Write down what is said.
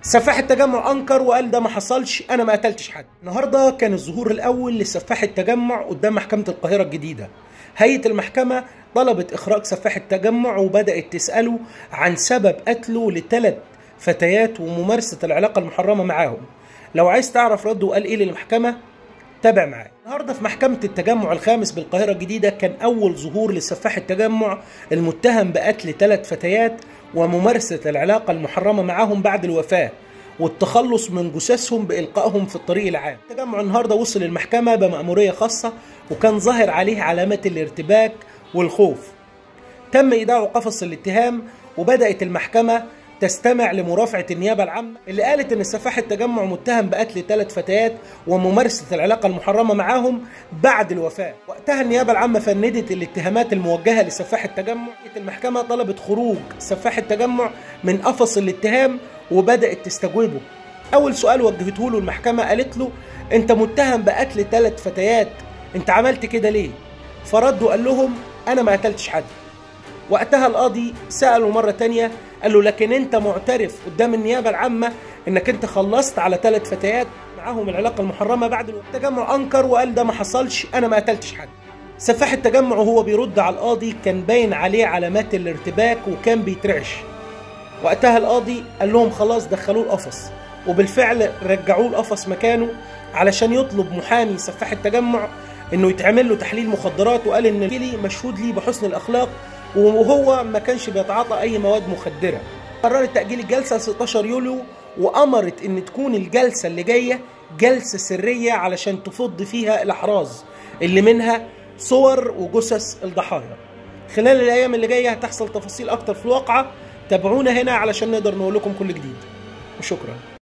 سفاح التجمع انكر وقال ده ما حصلش، انا ما قتلتش حد. النهارده كان الظهور الاول لسفاح التجمع قدام محكمه القاهره الجديده. هيئه المحكمه طلبت اخراج سفاح التجمع وبدات تساله عن سبب قتله ل3 فتيات وممارسه العلاقه المحرمه معاهم. لو عايز تعرف رده وقال ايه للمحكمه تابع معايا. النهارده في محكمه التجمع الخامس بالقاهره الجديده كان اول ظهور لسفاح التجمع المتهم بقتل 3 فتيات وممارسه العلاقه المحرمه معاهم بعد الوفاه والتخلص من جثثهم بإلقائهم في الطريق العام. التجمع النهارده وصل المحكمة بمأمورية خاصة وكان ظاهر عليه علامات الارتباك والخوف. تم إيداعه قفص الاتهام وبدأت المحكمة تستمع لمرافعة النيابة العامة اللي قالت إن سفاح التجمع متهم بقتل 3 فتيات وممارسة العلاقة المحرمة معاهم بعد الوفاة. وقتها النيابة العامة فندت الاتهامات الموجهة لسفاح التجمع. المحكمة طلبت خروج سفاح التجمع من قفص الاتهام وبدأت تستجوبه. أول سؤال وجهته له المحكمة قالت له أنت متهم بقتل 3 فتيات، أنت عملت كده ليه؟ فرد وقال لهم أنا ما قتلتش حد. وقتها القاضي سأله مرة تانية قال له لكن أنت معترف قدام النيابة العامة أنك أنت خلصت على 3 فتيات معاهم العلاقة المحرمة بعد التجمع؟ أنكر وقال ده ما حصلش، أنا ما قتلتش حد. سفاح التجمع وهو بيرد على القاضي كان باين عليه علامات الارتباك وكان بيترعش. وقتها القاضي قال لهم خلاص دخلوه القفص، وبالفعل رجعوه القفص مكانه علشان يطلب محامي سفاح التجمع انه يتعمل له تحليل مخدرات. وقال ان الكلي مشهود ليه بحسن الاخلاق وهو ما كانش بيتعاطى اي مواد مخدره. قررت تاجيل الجلسه ل 16 يوليو وامرت ان تكون الجلسه اللي جايه جلسه سريه علشان تفض فيها الاحراز اللي منها صور وجثث الضحايا. خلال الايام اللي جايه هتحصل تفاصيل اكتر في الواقعه. تابعونا هنا علشان نقدر نقول لكم كل جديد، وشكرا.